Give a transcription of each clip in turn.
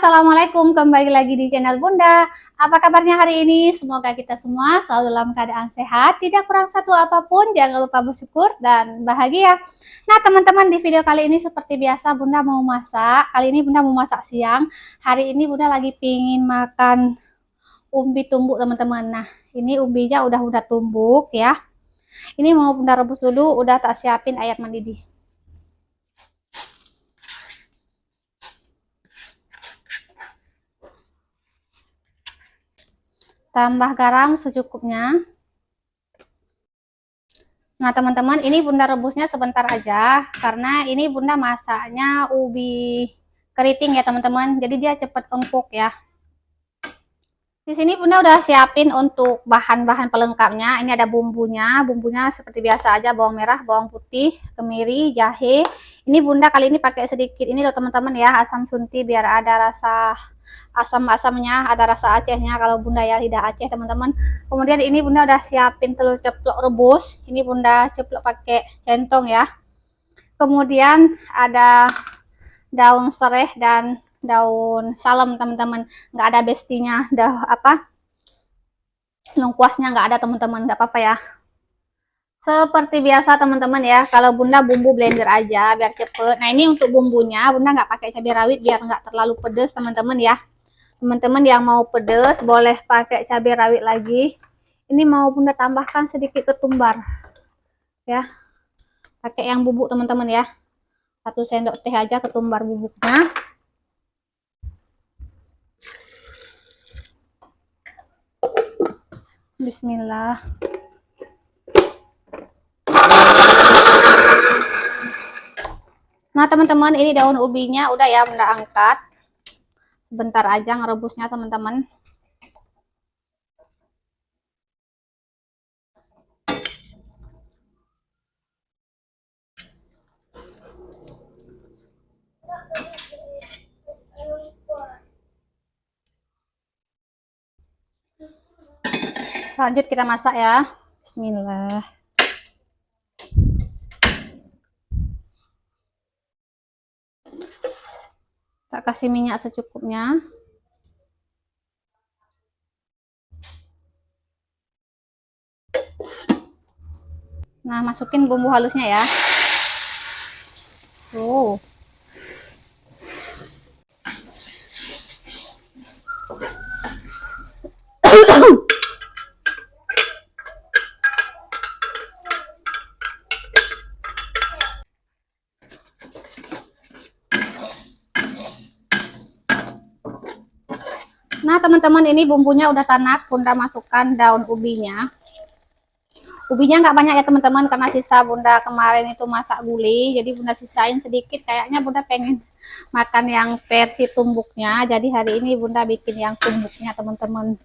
Assalamualaikum, kembali lagi di channel Bunda. Apa kabarnya hari ini? Semoga kita semua selalu dalam keadaan sehat, tidak kurang satu apapun, jangan lupa bersyukur dan bahagia. Nah teman-teman, di video kali ini seperti biasa Bunda mau masak. Kali ini Bunda mau masak siang. Hari ini Bunda lagi pingin makan umbi tumbuk teman-teman. Nah ini umbinya udah tumbuk ya. Ini mau Bunda rebus dulu, udah tak siapin air mendidih. Tambah garam secukupnya. Nah teman-teman, ini Bunda rebusnya sebentar aja karena ini Bunda masaknya ubi keriting ya teman-teman, jadi dia cepat empuk ya. Di sini Bunda udah siapin untuk bahan-bahan pelengkapnya. Ini ada bumbunya, bumbunya seperti biasa aja, bawang merah, bawang putih, kemiri, jahe. Ini Bunda kali ini pakai sedikit ini loh teman-teman ya, asam sunti biar ada rasa asam-asamnya, ada rasa Acehnya kalau Bunda ya, lidah Aceh teman-teman. Kemudian ini Bunda udah siapin telur ceplok rebus. Ini Bunda ceplok pakai centong ya. Kemudian ada daun sereh dan daun salam teman-teman, nggak ada bestinya, lengkuasnya nggak ada teman-teman, nggak apa-apa ya. Seperti biasa teman-teman ya, kalau Bunda bumbu blender aja biar cepet. Nah ini untuk bumbunya Bunda nggak pakai cabai rawit biar nggak terlalu pedes teman-teman ya. Teman-teman yang mau pedes boleh pakai cabai rawit lagi. Ini mau Bunda tambahkan sedikit ketumbar ya, pakai yang bubuk teman-teman ya, 1 sendok teh aja ketumbar bubuknya. Bismillah. Nah teman-teman, ini daun ubinya udah ya Bunda angkat. Sebentar aja ngerebusnya teman-teman. Lanjut kita masak ya. Bismillah. Tak kasih minyak secukupnya. Nah, masukin bumbu halusnya ya. Tuh. Nah, teman-teman, ini bumbunya udah tanak, Bunda masukkan daun ubinya. Ubinya nggak banyak ya teman-teman, karena sisa Bunda kemarin itu masak gulai, jadi Bunda sisain sedikit. Kayaknya Bunda pengen makan yang versi tumbuknya, jadi hari ini Bunda bikin yang tumbuknya teman-teman.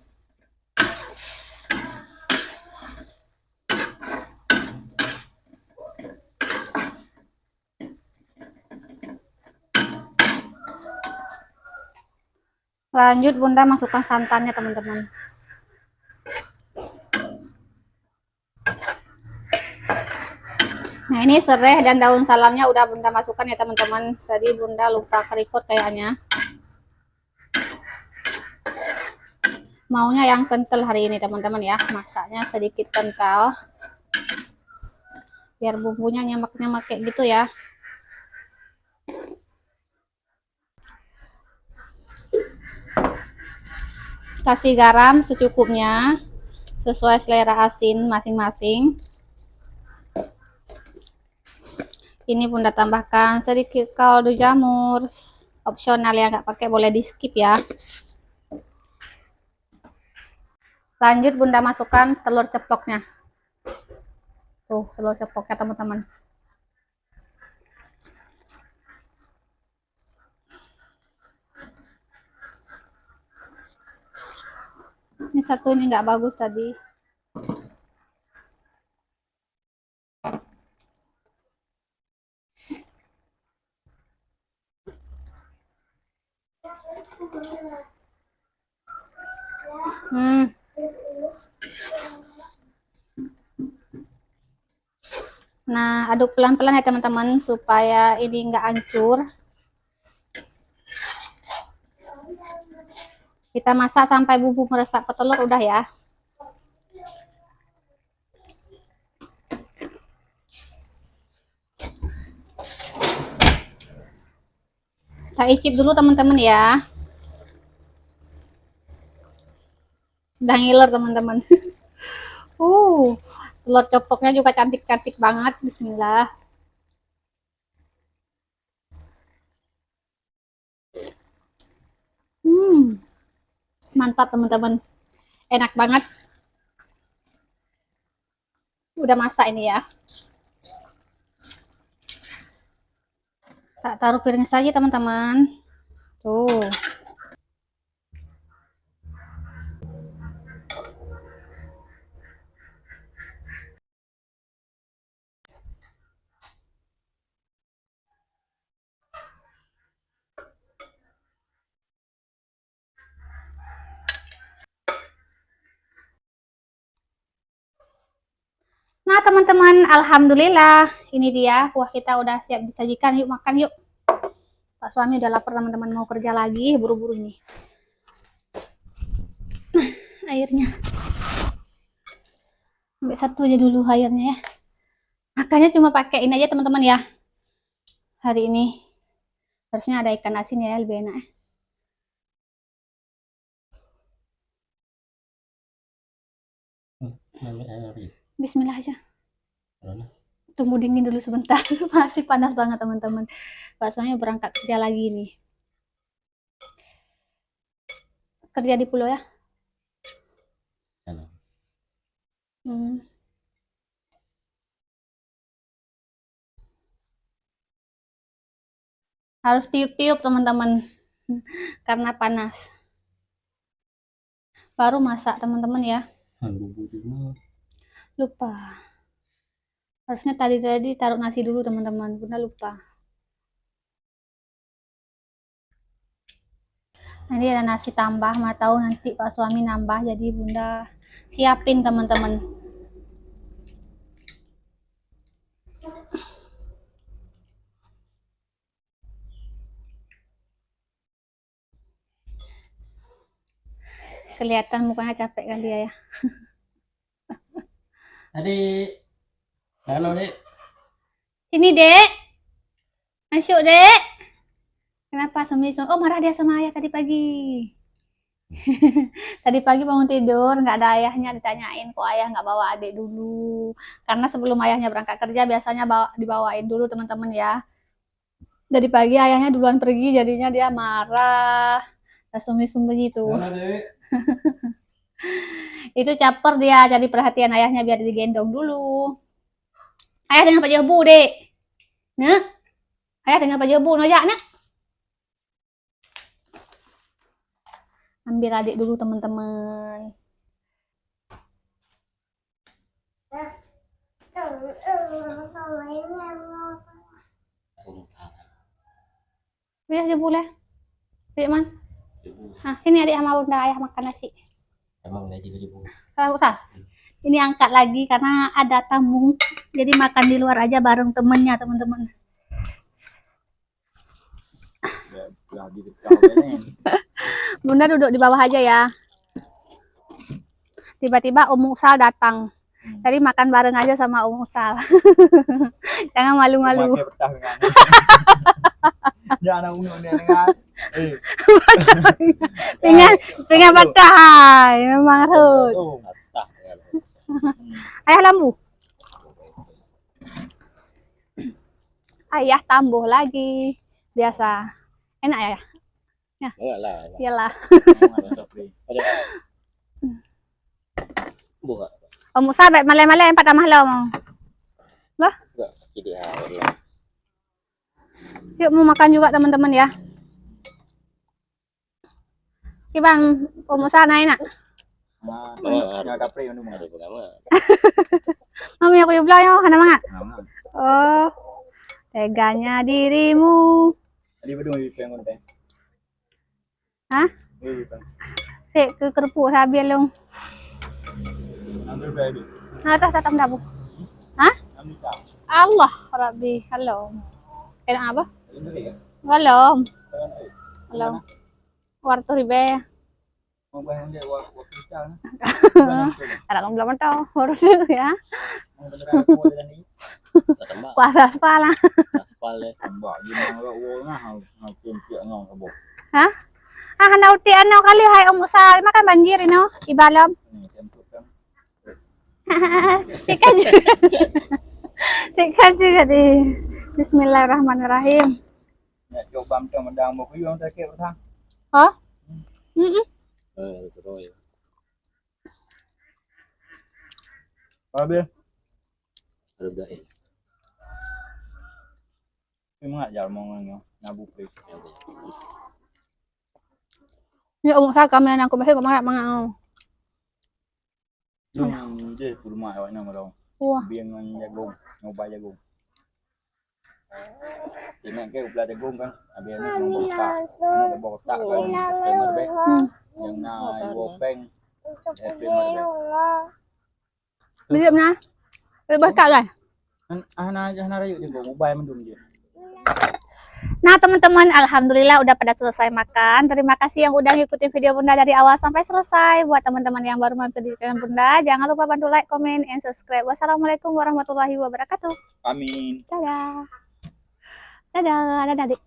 Lanjut Bunda masukkan santannya teman-teman. Nah ini serai dan daun salamnya udah Bunda masukkan ya teman-teman. Tadi Bunda lupa kerikut kayaknya. Maunya yang kental hari ini teman-teman ya, masaknya sedikit kental. Biar bumbunya nyemek-nyemek kayak gitu ya. Kasih garam secukupnya, sesuai selera asin masing-masing. Ini Bunda tambahkan sedikit kaldu jamur, opsional ya, nggak pakai boleh di skip ya. Lanjut Bunda masukkan telur ceploknya. Tuh telur ceploknya teman-teman. Ini satu ini nggak bagus tadi. Nah aduk pelan-pelan ya teman-teman supaya ini nggak hancur. Kita masak sampai bumbu meresap ke telur udah ya. Kita icip dulu teman-teman ya. Udah ngiler teman-teman. Telur coploknya juga cantik-cantik banget. Bismillah. Mantap teman-teman. Enak banget. Udah masak ini ya. Tak taruh piring saja teman-teman. Tuh. Nah teman-teman, alhamdulillah ini dia kuah kita udah siap disajikan. Yuk makan yuk. Pak suami udah lapar teman-teman, mau kerja lagi, buru-buru nih. Airnya ambil satu aja dulu airnya ya. Makanya cuma pakai ini aja teman-teman ya. Hari ini harusnya ada ikan asin ya, lebih enak. Bismillah aja. Tunggu dingin dulu sebentar. Masih panas banget teman-teman. Pak suami berangkat kerja lagi nih. Kerja di pulau ya. Harus tiup-tiup teman-teman. Karena panas. Baru masak teman-teman ya. Lupa. Harusnya tadi taruh nasi dulu teman-teman. Bunda lupa. Nanti ada nasi tambah, mau tahu nanti Pak suami nambah, jadi Bunda siapin teman-teman. Kelihatan mukanya capek kan dia ya. Adik, halo dek. Sini dek, masuk dek. Kenapa suami? Oh marah dia sama ayah tadi pagi. Tadi pagi bangun tidur nggak ada ayahnya, ditanyain kok ayah nggak bawa adik dulu. Karena sebelum ayahnya berangkat kerja biasanya dibawain dulu teman-teman ya. Dari pagi ayahnya duluan pergi, jadinya dia marah. Sembunyi-sembunyi tuh. Halo dek. Itu caper dia, jadi perhatian ayahnya biar digendong dulu. Ayah dengan Pak Jobu dek. Nah, ayah dengan Pak Jobu nojak nak. Ambil adik dulu teman-teman. Ayah Jobu lah. Adik man. Nah, sini adik sama bunda ayah makan nasi. Emang gaji Jobu. Usah. Ini angkat lagi karena ada tamu. Jadi makan di luar aja bareng temennya teman-teman. Bunda duduk di bawah aja ya. Tiba-tiba Usal datang. Jadi makan bareng aja sama Usal. Jangan malu-malu. Pengen patah. Memang harus. Ayah lambu. Ayah tambuh lagi. Biasa. Enak ya? Ya. Iyalah. Usal baik malai-malai empat malam. Lah? Yuk mau makan juga teman-teman ya. Bang, Usal naik nak. Mami aku bilang yo, hana mangat. Oh, teganya dirimu. Hah? Sik ke kerupuk habis long. Atas tatam dabu. Hah? Allah Rabbi, halo. Enak apa? Belum. Belum. Wartu ribe. Mau bayang dia waktu jalan. Ada belum tahu harus dulu ya. Mau beneran aku dengan ini. Tembak. Kuasa kepala. Aspal deh. Tembak gimana lo ngah hal cincin ngong kabuk. Hah? Ah, nauti ano kali hai Om Usal makan banjir ino ibalam. Ini tempuk kan. Tikan. Tikan sih jadi. Bismillahirrahmanirrahim. Nek coba macam medang mau kuyung tak kira thang. Oh? Heeh. Terus. Habis Udah udahin. ini ngajar mau ngong nabu prik. Ni Om Usal kami aku masih kemana mangau. Lung je tu rumah awak nama dong. Wah. Biang dengan jagung, ngobai jagung. Thì mẹ kêu là jagung kan, habis ni nombor tak kan, tema be. Yang na wo peng, tema be. Belum na. Bebas kak lah. Ana rayu jagung, ngobai mendung dia. Nah teman-teman, alhamdulillah udah pada selesai makan. Terima kasih yang udah ngikutin video Bunda dari awal sampai selesai. Buat teman-teman yang baru mampir di channel Bunda, jangan lupa bantu like, comment, and subscribe. Wassalamualaikum warahmatullahi wabarakatuh. Amin. Dadah. Dadah, dadah, adik.